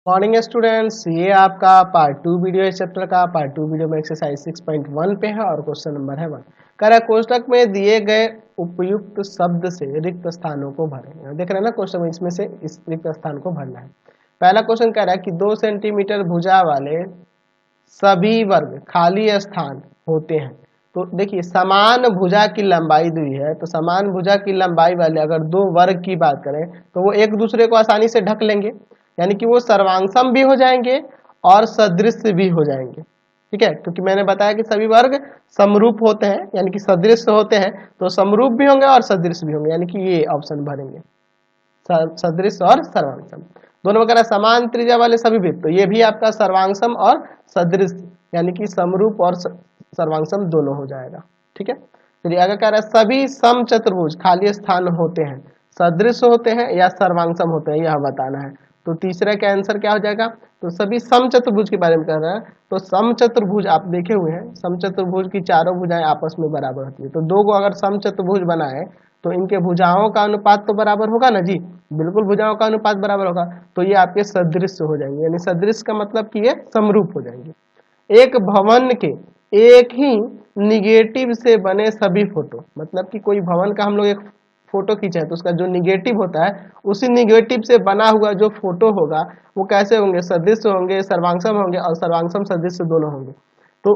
Morning students, ये आपका part 2 video इस चैप्टर का। पार्ट 2 वीडियो में एक्सरसाइज 6.1 पे है और क्वेश्चन नंबर है 1। कह रहा है कोष्टक में दिए गए उपयुक्त शब्द से रिक्त स्थानों को भरें। देख रहे हैं ना क्वेश्चन में, इसमें से इस रिक्त स्थान को भरना है। पहला क्वेश्चन कह रहा है कि 2 सेंटीमीटर भुजा वाले सभी वर्ग खाली स्थान होते हैं। तो देखिए, समान भुजा की लंबाई दी है, तो समान भुजा की लंबाई वाले अगर दो वर्ग की बात करें तो वो एक दूसरे को आसानी से ढक लेंगे, यानी कि वो सर्वांगसम भी हो जाएंगे और सदृश भी हो जाएंगे। ठीक है, क्योंकि मैंने बताया कि सभी वर्ग समरूप होते हैं, यानी कि सदृश होते हैं, तो समरूप भी होंगे और सदृश भी होंगे, यानी कि ये ऑप्शन भरेंगे, सदृश और सर्वांगसम। दोनों वगैरह समान त्रिज्या वाले सभी वृत्त, तो ये भी आपका सर्वांगसम और सदृश, यानी कि समरूप और सर्वांगसम दोनों हो जाएगा। ठीक है, चलिए अगर कह रहा है सभी समचतुर्भुज खाली स्थान होते हैं, सदृश होते हैं या सर्वांगसम होते हैं, यह बताना है। तो तीसरा का आंसर क्या हो जाएगा? तो सभी समचतुर्भुज के बारे में कह रहा है, तो समचतुर्भुज आप देखे हुए हैं, समचतुर्भुज की चारों भुजाएं आपस में बराबर होती है। तो दो को अगर समचतुर्भुज बनाए तो इनके भुजाओं का अनुपात तो बराबर होगा ना जी, बिल्कुल भुजाओं का अनुपात बराबर होगा, तो ये आपके सदृश हो जाएंगे, यानी सदृश का मतलब कि ये समरूप हो जाएंगे। एक भवन के एक ही निगेटिव से बने सभी फोटो, मतलब कि कोई भवन का हम लोग एक फोटो खींचे तो उसका जो निगेटिव होता है, उसी निगेटिव से बना हुआ जो फोटो होगा वो कैसे होंगे? सदृश होंगे, सर्वांगसम होंगे और सर्वांगसम सदृश दोनों होंगे। तो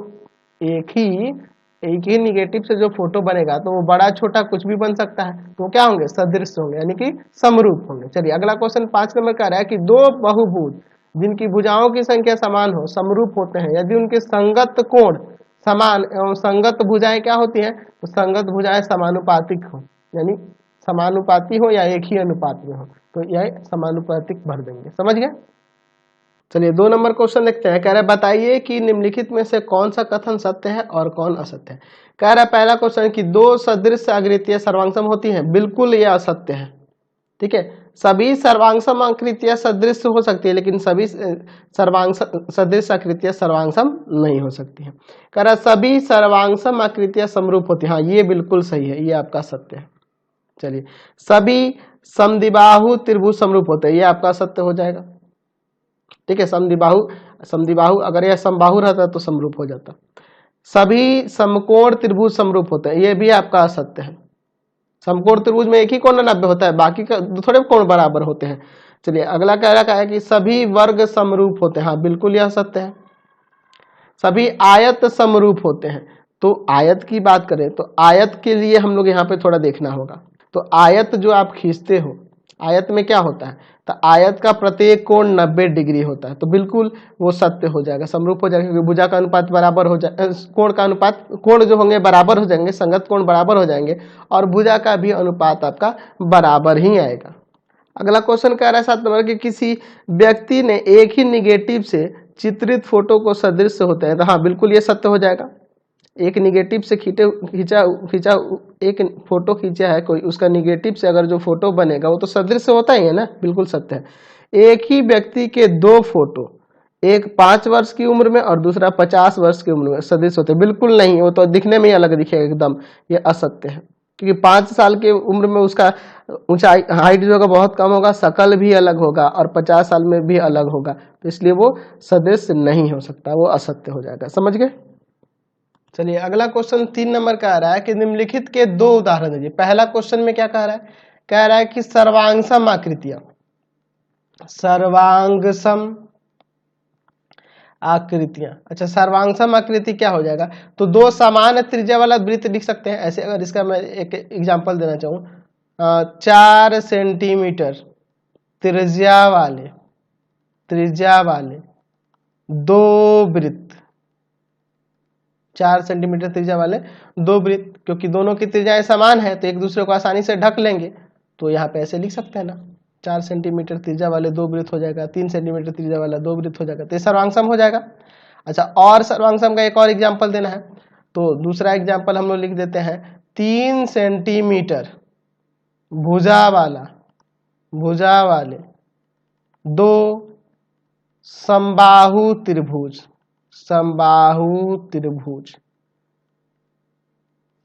एक ही निगेटिव से जो फोटो बनेगा तो वो बड़ा छोटा कुछ भी बन सकता है, तो वो क्या होंगे? सदृश होंगे, यानी कि समरूप होंगे। चलिए अगला क्वेश्चन 5 नंबर का रहा है कि दो बहुभुज जिनकी भुजाओं की संख्या समान हो समरूप होते हैं यदि उनके संगत कोण समान एवं संगत भुजाएं क्या होती हैं? तो संगत भुजाएं समानुपातिक हो, यानी समानुपाती हो या एक ही अनुपात में हो, तो यह समानुपातिक भर देंगे। समझ गए? चलिए 2 नंबर क्वेश्चन देखते हैं। कह रहा है बताइए कि निम्नलिखित में से कौन सा कथन सत्य है और कौन असत्य है। कह रहा है पहला क्वेश्चन कि दो सदृश आकृतियां सर्वांगसम होती हैं, बिल्कुल यह असत्य है। ठीक है, सभी सर्वांगसम आकृतियां सदृश हो सकती है, लेकिन सभी सदृश आकृतियां सर्वांगसम नहीं हो सकती हैं। कह रहा है सभी सर्वांगसम आकृतियां समरूप होती हैं, हाँ ये बिल्कुल सही है, ये आपका सत्य है। चलिए सभी समद्विबाहु त्रिभुज समरूप होते हैं, ये आपका सत्य हो जाएगा। ठीक है, समद्विबाहु अगर यह समबाहु रहता तो समरूप हो जाता। सभी समकोण त्रिभुज समरूप होते हैं, ये भी आपका असत्य है। समकोण त्रिभुज में एक ही कोण 90 होता है, बाकी का थोड़े कोण बराबर होते हैं। चलिए अगला कह रखा है कि सभी वर्ग समरूप होते हैं, हाँ बिल्कुल यह सत्य है। सभी आयत समरूप होते हैं, तो आयत की बात करें तो आयत के लिए हम लोग यहाँ पे थोड़ा देखना होगा। तो आयत जो आप खींचते हो, आयत में क्या होता है? तो आयत का प्रत्येक कोण 90 डिग्री होता है, तो बिल्कुल वो सत्य हो जाएगा, समरूप हो जाएगा, क्योंकि भुजा का अनुपात बराबर हो जाए, कोण का अनुपात, कोण जो होंगे बराबर हो जाएंगे, संगत कोण बराबर हो जाएंगे और भुजा का भी अनुपात आपका बराबर ही आएगा। अगला क्वेश्चन कह रहा है 7 नंबर कि किसी व्यक्ति ने एक ही निगेटिव से चित्रित फोटो को सदृश होते हैं, तो हाँ बिल्कुल ये सत्य हो जाएगा। एक निगेटिव से खींचा एक फोटो खींचा है कोई, उसका निगेटिव से अगर जो फोटो बनेगा वो तो सदृश होता ही है ना, बिल्कुल सत्य है। एक ही व्यक्ति के दो फोटो, एक 5 वर्ष की उम्र में और दूसरा 50 वर्ष की उम्र में सदृश होते हैं, बिल्कुल नहीं, वो तो दिखने में ही अलग दिखेगा एकदम, ये असत्य है। क्योंकि 5 साल की उम्र में उसका ऊंचाई हाइट जो होगा बहुत कम होगा, शकल भी अलग होगा और 50 साल में भी अलग होगा, तो इसलिए वो सदृश नहीं हो सकता, वो असत्य हो जाएगा। समझ गए? चलिए अगला क्वेश्चन 3 नंबर का आ रहा है कि निम्नलिखित के दो उदाहरण दीजिए। पहला क्वेश्चन में क्या कह रहा है? कह रहा है कि सर्वांगसम आकृतियां, सर्वांगसम आकृतियां, अच्छा सर्वांगसम आकृति क्या हो जाएगा? तो दो समान त्रिज्या वाला वृत्त लिख सकते हैं ऐसे। अगर इसका मैं एक एग्जांपल देना चाहूँ, 4 सेंटीमीटर त्रिज्या वाले दो वृत्त, 4 सेंटीमीटर त्रिज्या वाले दो वृत्त, क्योंकि दोनों की त्रिज्याएं समान है तो एक दूसरे को आसानी से ढक लेंगे, तो यहाँ पे ऐसे लिख सकते हैं ना, 4 सेंटीमीटर त्रिज्या वाले दो वृत्त हो जाएगा, 3 सेंटीमीटर त्रिज्या वाला दो वृत्त हो जाएगा, तो ये सर्वांगसम हो जाएगा। अच्छा, और सर्वांगसम का एक और एग्जाम्पल देना है, तो दूसरा एग्जाम्पल हम लोग लिख देते हैं 3 सेंटीमीटर भुजा वाले दो समबाहु त्रिभुज,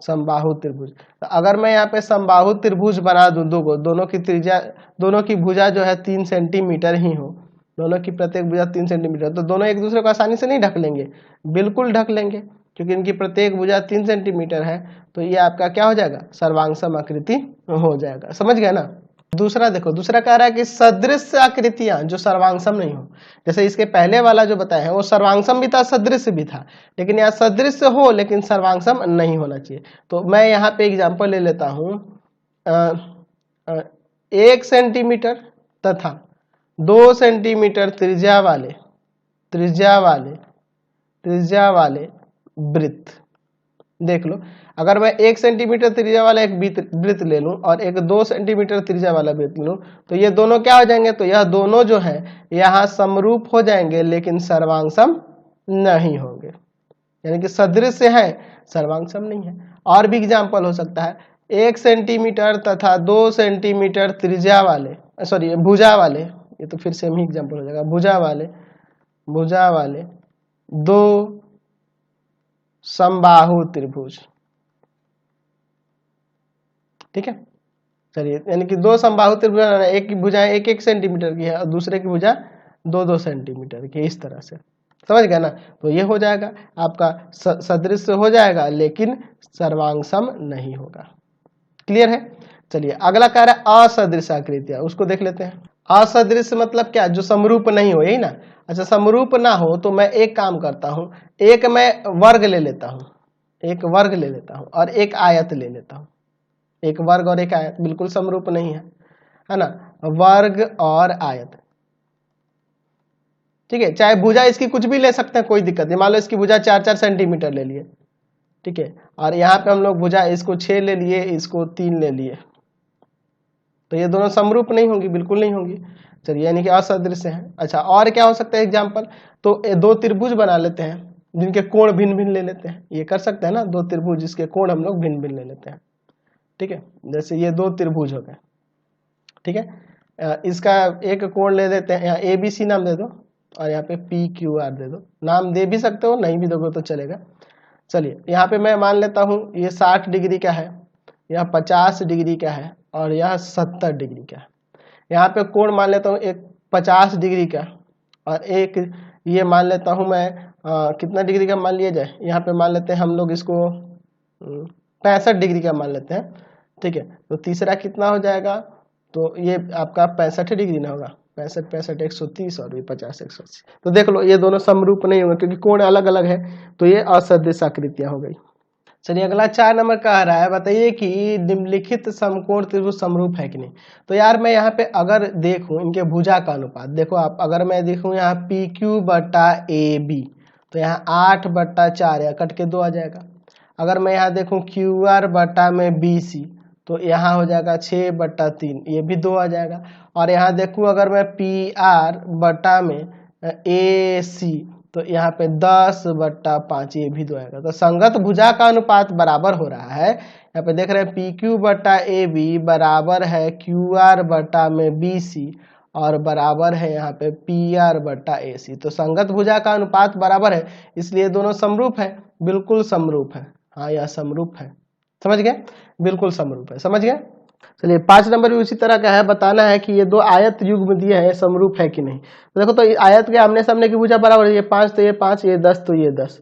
समबाहु त्रिभुज। तो अगर मैं यहाँ पे समबाहु त्रिभुज बना दूं, दोनों की त्रिज्या, दोनों की भुजा जो है 3 सेंटीमीटर ही हो, दोनों की प्रत्येक भुजा 3 सेंटीमीटर, तो दोनों एक दूसरे को आसानी से नहीं ढक लेंगे, बिल्कुल ढक लेंगे, क्योंकि इनकी प्रत्येक भुजा 3 सेंटीमीटर है। तो ये आपका क्या हो जाएगा, सर्वांगसम आकृति हो जाएगा। समझ गए ना। दूसरा देखो, दूसरा कह रहा है कि सदृश आकृतियां जो सर्वांगसम नहीं हो, जैसे इसके पहले वाला जो बताया है वो सर्वांगसम भी था, सदृश भी था, लेकिन यहाँ सदृश हो लेकिन सर्वांगसम नहीं होना चाहिए। तो मैं यहाँ पे एग्जांपल ले लेता हूँ, 1 सेंटीमीटर तथा 2 सेंटीमीटर त्रिज्या वाले वृत्त। देख लो, अगर मैं 1 सेंटीमीटर त्रिज्या वाला एक वृत्त ले लूं और एक 2 सेंटीमीटर त्रिज्या वाला वृत्त लूं, तो ये दोनों क्या हो जाएंगे, तो यह दोनों जो है यहाँ समरूप हो जाएंगे लेकिन सर्वांगसम नहीं होंगे, यानी कि सदृश है, सर्वांगसम नहीं है। और भी एग्जाम्पल हो सकता है, 1 सेंटीमीटर तथा 2 सेंटीमीटर त्रिज्या वाले, सॉरी भुजा वाले, ये तो फिर सेम ही एग्जाम्पल हो जाएगा, भुजा वाले 2 समबाहु त्रिभुज। ठीक है, चलिए, यानी कि 2 समबाहु त्रिभुज, एक की भुजा 1-1 सेंटीमीटर की है और दूसरे की भुजा 2-2 सेंटीमीटर की, इस तरह से। समझ गया ना। तो ये हो जाएगा आपका सदृश हो जाएगा लेकिन सर्वांगसम नहीं होगा। क्लियर है। चलिए अगला कह रहा है असदृश आकृतियां, उसको देख लेते हैं। असदृश मतलब क्या, जो समरूप नहीं हो, यही ना। अच्छा, समरूप ना हो तो मैं एक काम करता हूं, एक मैं वर्ग ले लेता हूं और एक आयत ले लेता हूं। एक वर्ग और एक आयत बिल्कुल समरूप नहीं है ना, वर्ग और आयत। ठीक है, चाहे भुजा इसकी कुछ भी ले सकते हैं, कोई दिक्कत नहीं। मान लो इसकी भुजा 4-4 सेंटीमीटर ले लिए, ठीक है, और यहाँ पे हम लोग भुजा इसको 6 ले लिए, इसको 3 ले लिए, तो ये दोनों समरूप नहीं होंगी, बिल्कुल नहीं होंगी। चलिए, यानी कि असदृश है। अच्छा, और क्या हो सकता है एग्जाम्पल, तो 2 त्रिभुज बना लेते हैं जिनके कोण भिन्न भिन्न ले लेते हैं, ये कर सकते हैं ना, 2 त्रिभुज जिसके कोण हम लोग भिन्न भिन्न ले लेते हैं। ठीक है, जैसे ये 2 त्रिभुज हो गए। ठीक है, इसका एक कोण ले देते हैं, यहाँ ABC नाम दे दो और यहाँ पे PQR दे दो। नाम दे भी सकते हो, नहीं भी दोगे तो चलेगा। चलिए, यहाँ पे मैं मान लेता हूँ ये 60 डिग्री का है, यह 50 डिग्री का है और यह 70 डिग्री का है। यहाँ पे कोण मान लेता हूँ एक 50 डिग्री का और एक ये मान लेता हूँ मैं कितना डिग्री का मान लिया जाए, यहाँ पे मान लेते हैं हम लोग इसको 65 डिग्री का मान लेते हैं। ठीक है, तो तीसरा कितना हो जाएगा, तो ये आपका 65 डिग्री ना होगा, 65 130 और ये 50 180। तो देख लो, ये दोनों समरूप नहीं होंगे क्योंकि कोण अलग अलग है, तो ये असदृश आकृतियां हो गई। चलिए अगला 4 नंबर कह रहा है, बताइए कि निम्नलिखित समकोण त्रिभुज समरूप है कि नहीं। तो यार मैं यहाँ पे अगर देखूं इनके भुजा का अनुपात, देखो आप, अगर मैं देखूं यहाँ PQ बटा AB, तो यहाँ 8/4 या कट के 2 आ जाएगा। अगर मैं यहाँ देखूं QR बटा में BC, तो यहाँ हो जाएगा 6/3, ये भी 2 आ जाएगा। और यहाँ देखूं अगर मैं PR बटा में AC, तो यहाँ पे 10/5, ये भी 2 आएगा। तो संगत भुजा का अनुपात बराबर हो रहा है, यहाँ पे देख रहे हैं PQ बटा AB बराबर है QR बटा में BC और बराबर है यहाँ पे PR बटा AC। तो संगत भुजा का अनुपात बराबर है, इसलिए दोनों समरूप है, बिल्कुल समरूप है। हाँ, यह समरूप है। समझ गए, बिल्कुल समरूप है। समझ गए। चलिए 5 नंबर भी उसी तरह का है, बताना है कि ये 2 आयत युग्म दिए हैं, समरूप है कि नहीं। तो देखो, तो आयत के आमने सामने की भुजा बराबर है, ये 5 तो ये 5, ये 10 तो ये 10,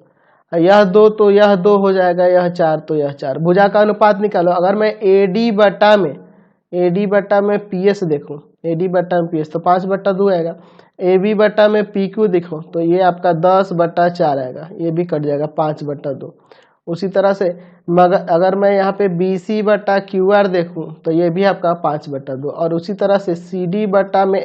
यह 2 तो यह 2 हो जाएगा, यह 4 तो यह 4। भुजा का अनुपात निकालो। अगर मैं AD बटा में PS देखूं, AD बटा में PS, तो 5/2 आएगा। AB बटा में PQ देखो, तो ये आपका 10/4 आएगा, ये भी कट जाएगा 5/2। उसी तरह से अगर मैं यहाँ पे BC बटा QR देखूं, तो ये भी आपका 5/2। और उसी तरह से CD बटा में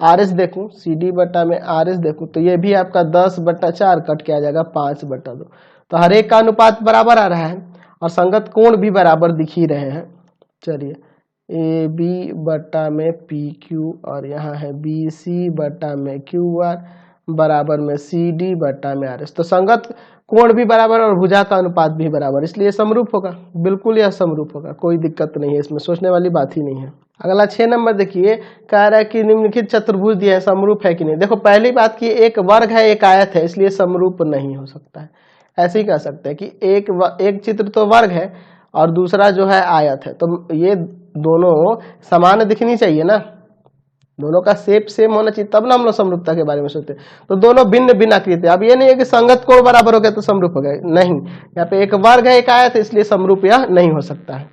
RS देखूं, CD बटा में RS देखूं, तो ये भी आपका 10/4 कट के आ जाएगा 5/2। तो हर एक का अनुपात बराबर आ रहा है और संगत कोण भी बराबर दिख ही रहे हैं। चलिए, AB बटा में PQ और यहाँ है BC बटा में QR बराबर में CD बटा में RS। तो संगत कोण भी बराबर और भुजा का अनुपात भी बराबर, इसलिए समरूप होगा, बिल्कुल यह समरूप होगा, कोई दिक्कत नहीं है, इसमें सोचने वाली बात ही नहीं है। अगला 6 नंबर देखिए, कह रहा है कि निम्नलिखित चतुर्भुज दिए हैं, समरूप है कि नहीं। देखो, पहली बात की एक वर्ग है एक आयत है, इसलिए समरूप नहीं हो सकता है। ऐसे ही कह सकते हैं कि एक चित्र तो वर्ग है और दूसरा जो है आयत है, तो ये दोनों समान दिखनी चाहिए ना, दोनों का शेप सेम होना चाहिए, तब ना हम लोग समरूपता के बारे में सोचते हैं। तो दोनों भिन्न भिन्न आकृति। अब ये नहीं है कि संगत कोण बराबर हो गया तो समरूप हो गया, नहीं, यहाँ पे एक वर्ग है एक आयत है, इसलिए समरूप यह नहीं हो सकता है।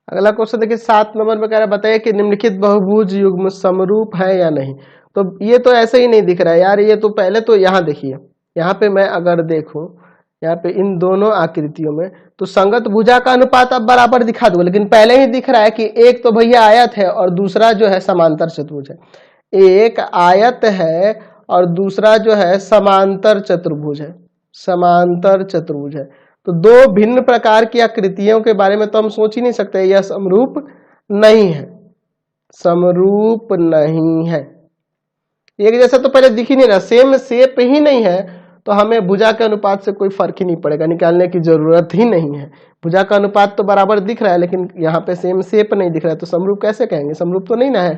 अगला क्वेश्चन देखिए 7 नंबर में कह रहा है बताइए कि निम्नलिखित बहुभुज युग्म समरूप है या नहीं। तो ये तो ऐसे ही नहीं दिख रहा है यार, ये तो पहले तो यहाँ देखिए, यहाँ पे मैं अगर देखूं यहाँ पे इन दोनों आकृतियों में तो संगत भुजा का अनुपात अब बराबर दिखा दूंगा, लेकिन पहले ही दिख रहा है कि एक तो भैया आयत है और दूसरा जो है समांतर चतुर्भुज है। एक आयत है और दूसरा जो है समांतर चतुर्भुज है, समांतर चतुर्भुज है। तो दो भिन्न प्रकार की आकृतियों के बारे में तो हम सोच ही नहीं सकते, यह समरूप नहीं है, समरूप नहीं है। एक जैसा तो पहले दिख ही नहीं रहा, सेम शेप ही नहीं है, तो हमें भुजा के अनुपात से कोई फर्क ही नहीं पड़ेगा, निकालने की जरूरत ही नहीं है। भुजा का अनुपात तो बराबर दिख रहा है लेकिन यहाँ पे सेम शेप नहीं दिख रहा है, तो समरूप कैसे कहेंगे, समरूप तो नहीं ना है।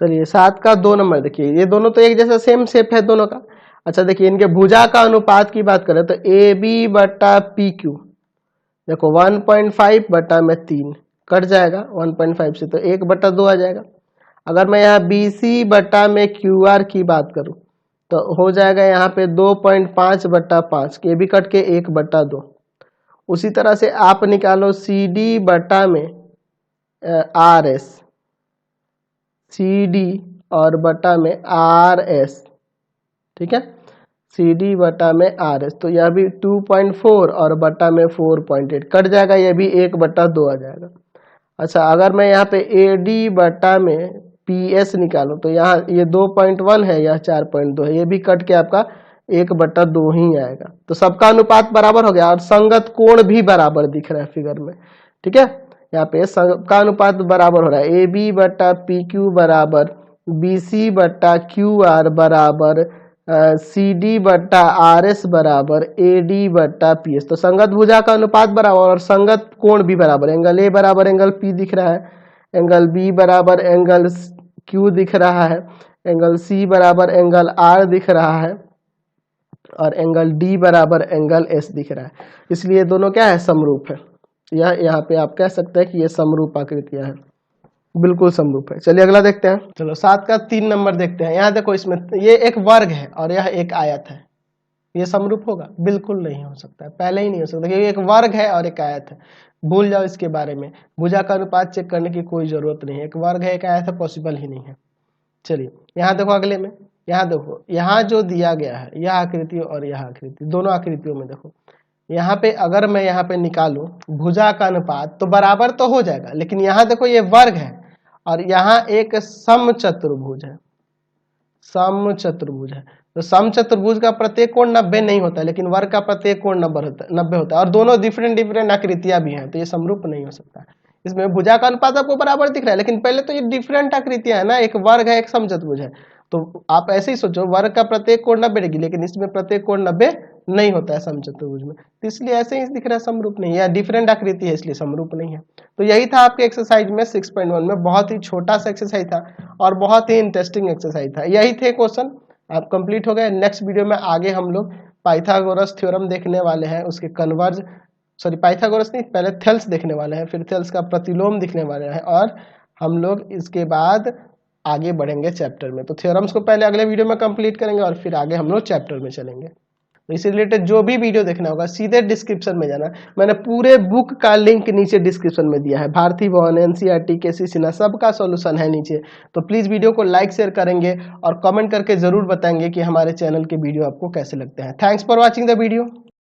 चलिए 7 का 2 नंबर देखिए, ये दोनों तो एक जैसा सेम शेप है दोनों का। अच्छा देखिए इनके भुजा का अनुपात की बात करें तो ए बी बटा पी क्यू, देखो 1.5 बटा में 3 कट जाएगा 1.5 से, तो 1/2 आ जाएगा। अगर मैं यहाँ बी सी बटा में क्यू आर की बात करूं तो हो जाएगा यहाँ पे 2.5 बटा 5, ये भी कट के 1/2। उसी तरह से आप निकालो सी डी बटा में आर एस, सी डी और बटा में आर एस, ठीक है, सी डी बटा में आर एस, तो यह भी 2.4 और बटा में 4.8 कट जाएगा, यह भी 1/2 आ जाएगा। अच्छा अगर मैं यहाँ पे ए डी बटा में पी एस निकालूं तो यहाँ ये 2.1 है, यह 4.2 है, ये भी कट के आपका 1/2 ही आएगा। तो सबका अनुपात बराबर हो गया और संगत कोण भी बराबर दिख रहा है फिगर में, ठीक है। यहाँ पे सबका अनुपात बराबर हो रहा है, ए बी बटा पी क्यू बराबर बी सी बटा क्यू आर बराबर सी डी बटा आर एस बराबर ए डी बटा पी एस। तो संगत भुजा का अनुपात बराबर और संगत कोण भी बराबर, एंगल ए बराबर एंगल पी दिख रहा है, एंगल बी बराबर एंगल क्यू दिख रहा है, एंगल सी बराबर एंगल आर दिख रहा है और एंगल डी बराबर एंगल एस दिख रहा है। इसलिए दोनों क्या है, समरूप है। यह यहाँ पे आप कह सकते हैं कि ये समरूप आकृतियां हैं, बिल्कुल समरूप है। चलिए अगला देखते हैं। चलो 7 का 3 नंबर देखते हैं। यहाँ देखो इसमें ये एक वर्ग है और यह एक आयत है, ये समरूप होगा, बिल्कुल नहीं हो सकता है, पहले ही नहीं हो सकता, क्योंकि एक वर्ग है और एक आयत है, भूल जाओ इसके बारे में, भुजा का अनुपात चेक करने की कोई जरूरत नहीं है, एक वर्ग है एक आयत है, पॉसिबल ही नहीं है। चलिए यहाँ देखो अगले में, यहाँ देखो यहाँ जो दिया गया है यह आकृति और यह आकृति, दोनों आकृतियों में देखो यहाँ पे अगर मैं यहाँ पे निकालूं भुजा का अनुपात तो बराबर तो हो जाएगा, लेकिन यहाँ देखो ये वर्ग है और यहाँ एक समचतुर्भुज है, समचतुर्भुज है। तो समचतुर्भुज का प्रत्येक कोण 90 नहीं होता है, लेकिन वर्ग का प्रत्येक कोण 90 होता है और दोनों डिफरेंट आकृतियां भी हैं, तो ये समरूप नहीं हो सकता। इसमें भुजा का अनुपात आपको बराबर दिख रहा है, लेकिन पहले तो ये डिफरेंट आकृतियां है ना, एक वर्ग है एक समचतुर्भुज है, तो आप ऐसे ही सोचो वर्ग का प्रत्येक कोण 90 डिग्री, लेकिन इसमें प्रत्येक कोण 90 नहीं होता है समचतुर्भुज में, तो इसलिए ऐसे ही दिख रहा है समरूप नहीं है, या डिफरेंट आकृति है इसलिए समरूप नहीं है। तो यही था आपके एक्सरसाइज में 6.1 में, बहुत ही छोटा सा एक्सरसाइज था और बहुत ही इंटरेस्टिंग एक्सरसाइज था। यही थे क्वेश्चन, आप कंप्लीट हो गए। नेक्स्ट वीडियो में आगे हम लोग पाइथागोरस थ्योरम देखने वाले हैं, उसके कन्वर्ज पाइथागोरस नहीं, पहले थेल्स देखने वाले हैं, फिर थेल्स का प्रतिलोम दिखने वाले हैं और हम लोग इसके बाद आगे बढ़ेंगे चैप्टर में। तो थ्योरम्स को पहले अगले वीडियो में कंप्लीट करेंगे और फिर आगे हम लोग चैप्टर में चलेंगे। तो इससे रिलेटेड जो भी वीडियो देखना होगा सीधे डिस्क्रिप्शन में जाना, मैंने पूरे बुक का लिंक नीचे डिस्क्रिप्शन में दिया है, भारती भवन, एनसीईआरटी, केसी सिन्हा, सबका सॉल्यूशन है नीचे। तो प्लीज वीडियो को लाइक शेयर करेंगे और कमेंट करके जरूर बताएंगे कि हमारे चैनल के वीडियो आपको कैसे लगते हैं। Thanks for watching the video.